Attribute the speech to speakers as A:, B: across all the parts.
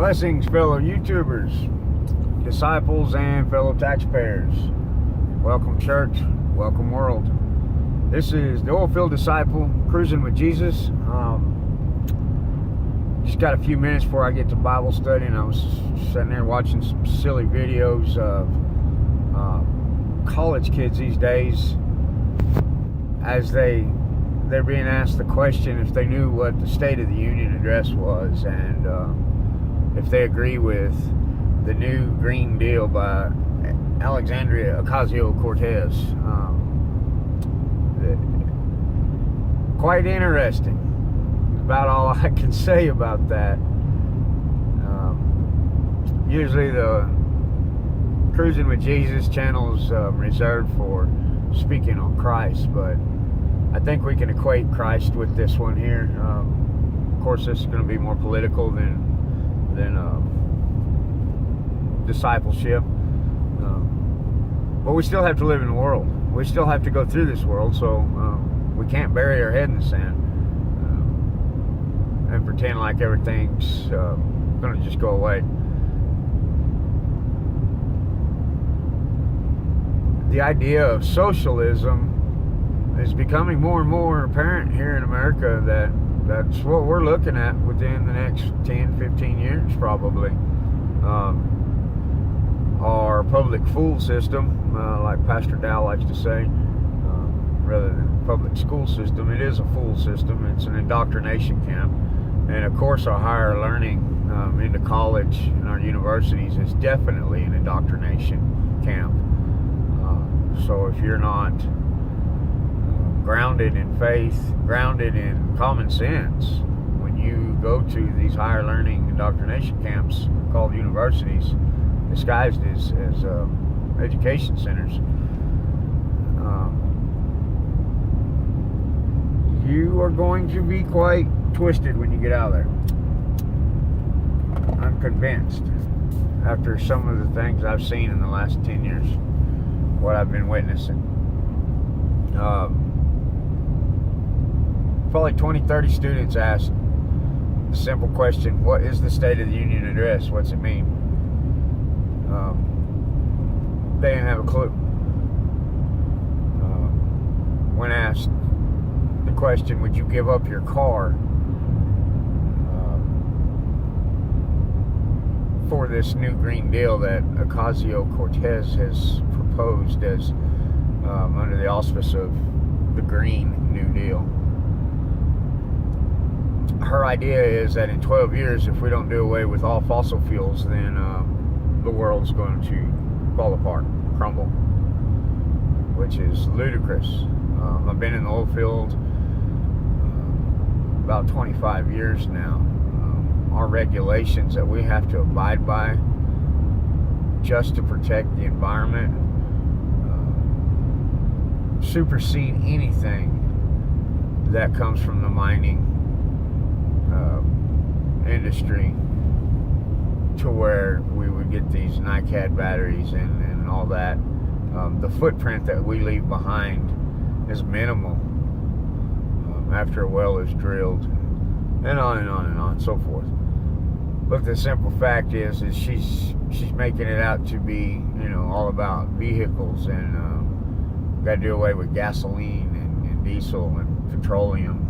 A: Blessings, fellow YouTubers, disciples, and fellow taxpayers. Welcome, church. Welcome, world. This is the Oilfield Disciple, cruising with Jesus. Just got a few minutes before I get to Bible study, and I was sitting there watching some silly videos of college kids these days as they're being asked the question if they knew what the State of the Union address was, and if they agree with the new Green Deal by Alexandria Ocasio-Cortez. Quite interesting. About all I can say about that. Usually the Cruising with Jesus channel is reserved for speaking on Christ, but I think we can equate Christ with this one here. Of course, this is going to be more political than discipleship, but we still have to live in the world. We still have to go through this world, so we can't bury our head in the sand and pretend like everything's going to just go away. The idea of socialism is becoming more and more apparent here in America. That's what we're looking at within the next 10, 15 years, probably. Our public fool system, like Pastor Dow likes to say, rather than public school system, it is a fool system. It's an indoctrination camp. And of course, our higher learning into college and our universities is definitely an indoctrination camp. So if you're not grounded in faith, grounded in common sense, when you go to these higher learning indoctrination camps called universities, disguised as education centers, you are going to be quite twisted when you get out of there. I'm convinced, after some of the things I've seen in the last 10 years, what I've been witnessing. Probably 20, 30 students asked the simple question, what is the State of the Union address? What's it mean? They didn't have a clue. When asked the question, would you give up your car for this new Green Deal that Ocasio-Cortez has proposed as under the auspice of the Green New Deal? Her idea is that in 12 years, if we don't do away with all fossil fuels, then the world's going to fall apart, crumble, which is ludicrous. I've been in the oil field about 25 years now. Our regulations that we have to abide by just to protect the environment supersede anything that comes from the mining industry, to where we would get these NiCad batteries and all that. The footprint that we leave behind is minimal after a well is drilled, and on and on and on and so forth. But the simple fact is she's making it out to be, all about vehicles, and got to do away with gasoline and diesel and petroleum,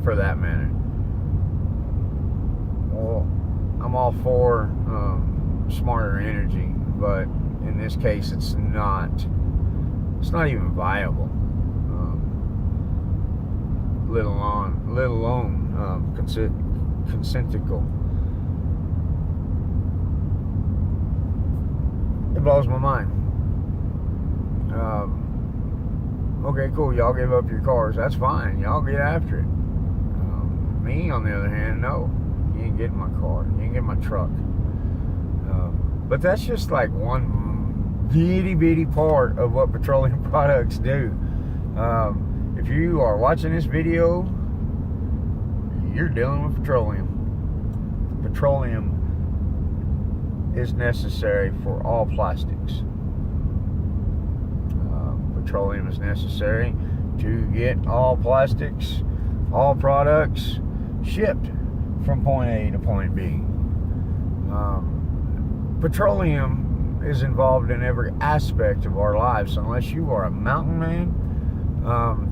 A: for that matter. Well, I'm all for smarter energy, but in this case, it's not even viable, let alone consentical. It blows my mind. Okay, cool, y'all give up your cars, that's fine, y'all get after it. Me, on the other hand, no, you ain't getting my car, you ain't getting my truck. But that's just like one itty bitty part of what petroleum products do. If you are watching this video, you're dealing with petroleum. Petroleum is necessary for all plastics. Petroleum is necessary to get all plastics, all products shipped from point A to point B. Petroleum is involved in every aspect of our lives, unless you are a mountain man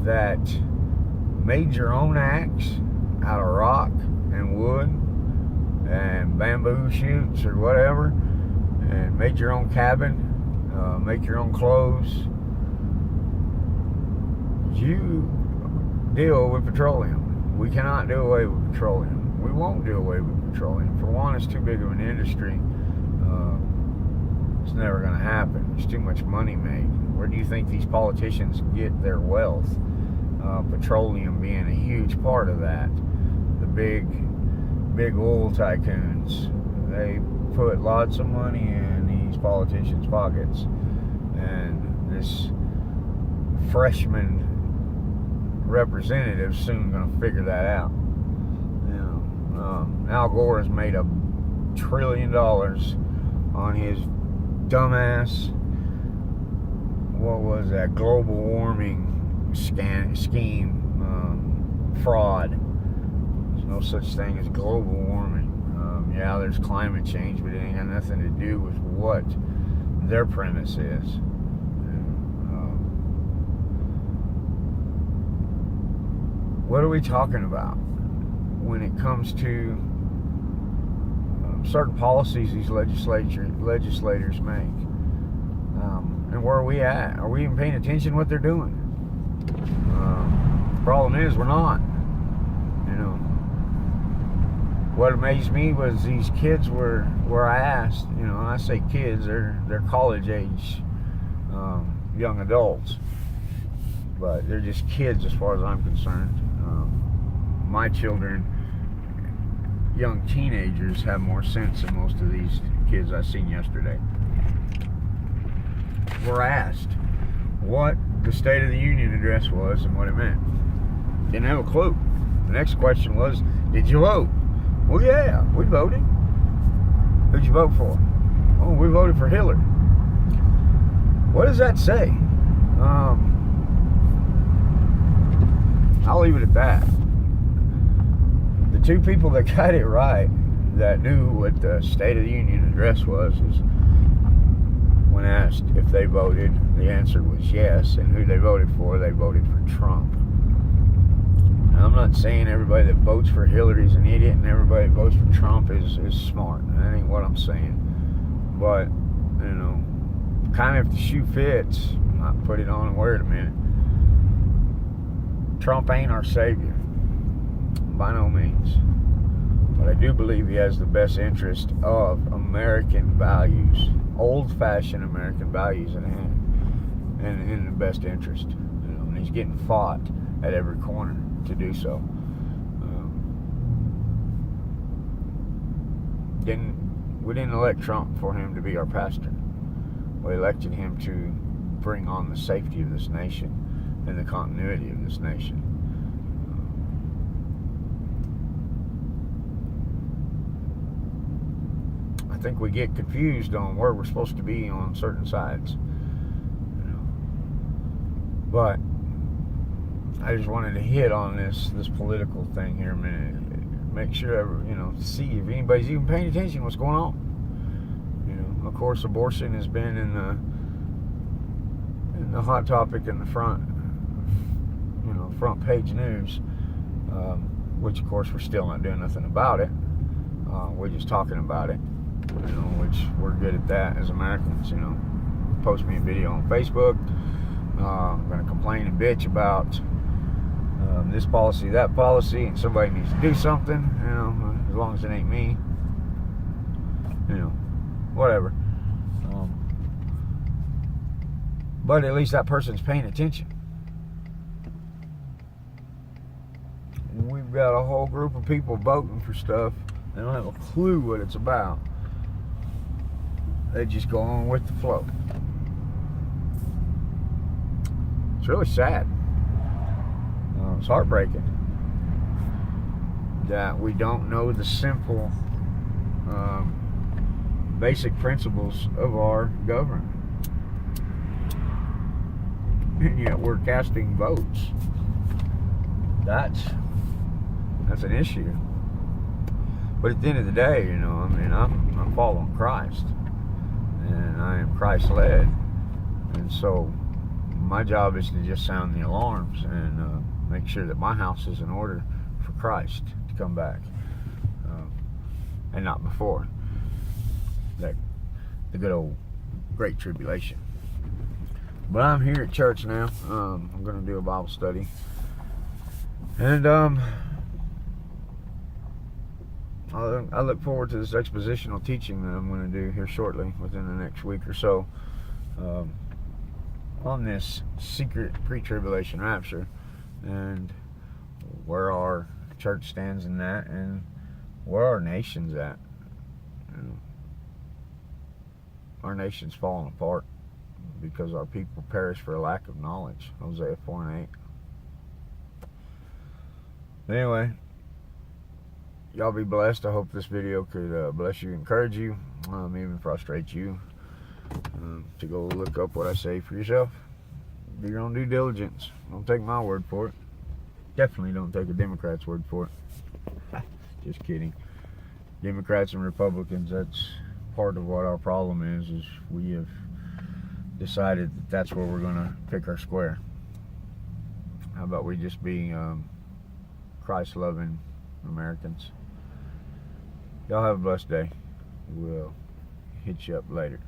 A: that made your own axe out of rock and wood and bamboo shoots or whatever, and made your own cabin, make your own clothes. You deal with petroleum. We cannot do away with petroleum. We won't do away with petroleum. For one, it's too big of an industry. It's never going to happen. There's too much money made. Where do you think these politicians get their wealth? Petroleum being a huge part of that. The big oil tycoons, they put lots of money in these politicians' pockets. And this freshman representative soon going to figure that out. Al Gore has made $1 trillion on his dumbass, what was that, global warming scheme, fraud. There's no such thing as global warming. Yeah, there's climate change, but it ain't got nothing to do with what their premise is. What are we talking about when it comes to certain policies these legislators make? And where are we at? Are we even paying attention to what they're doing? The problem is we're not. What amazed me was these kids where I asked, and I say kids, they're college age young adults, but they're just kids as far as I'm concerned. My children, young teenagers, have more sense than most of these kids I seen yesterday. Were asked what the State of the Union address was and what it meant. Didn't have a clue. The next question was, did you vote? Well, yeah, we voted. Who'd you vote for? Oh, we voted for Hillary. What does that say? I'll leave it at that. The two people that got it right, that knew what the State of the Union address was when asked if they voted, the answer was yes. And who they voted for for Trump. Now, I'm not saying everybody that votes for Hillary is an idiot and everybody that votes for Trump is smart. That ain't what I'm saying. But, kind of if the shoe fits, I put it on and wear it a minute. Trump ain't our savior. By no means. But I do believe he has the best interest of American values, old-fashioned American values at hand, and in the best interest. And he's getting fought at every corner to do so. We didn't elect Trump for him to be our pastor. We elected him to bring on the safety of this nation and the continuity of this nation. I think we get confused on where we're supposed to be on certain sides. But I just wanted to hit on this political thing here a minute. Make sure, see if anybody's even paying attention to what's going on. Of course, abortion has been in the hot topic in the front page news, which of course we're still not doing nothing about it. We're just talking about it, which we're good at that as Americans. Post me a video on Facebook. I'm going to complain and bitch about this policy, that policy, and somebody needs to do something, as long as it ain't me, whatever. But at least that person's paying attention. We've got a whole group of people voting for stuff. They don't have a clue what it's about. They just go on with the flow. It's really sad. It's heartbreaking that we don't know the simple, basic principles of our government. And yet we're casting votes. That's an issue. But at the end of the day, I'm I'm following Christ, and I am Christ-led, and so my job is to just sound the alarms and make sure that my house is in order for Christ to come back, and not before that, the good old Great Tribulation. But I'm here at church now. I'm going to do a Bible study, and I look forward to this expositional teaching that I'm going to do here shortly, within the next week or so, on this secret pre-tribulation rapture, and where our church stands in that, and where our nation's at. Our nation's falling apart because our people perish for a lack of knowledge. Hosea 4:8. Anyway, y'all be blessed. I hope this video could bless you, encourage you, even frustrate you, to go look up what I say for yourself. Do your own due diligence. Don't take my word for it. Definitely don't take a Democrat's word for it. Just kidding. Democrats and Republicans, that's part of what our problem is we have decided that that's where we're going to pick our square. How about we just be Christ-loving Americans? Y'all have a blessed day. We'll hit you up later.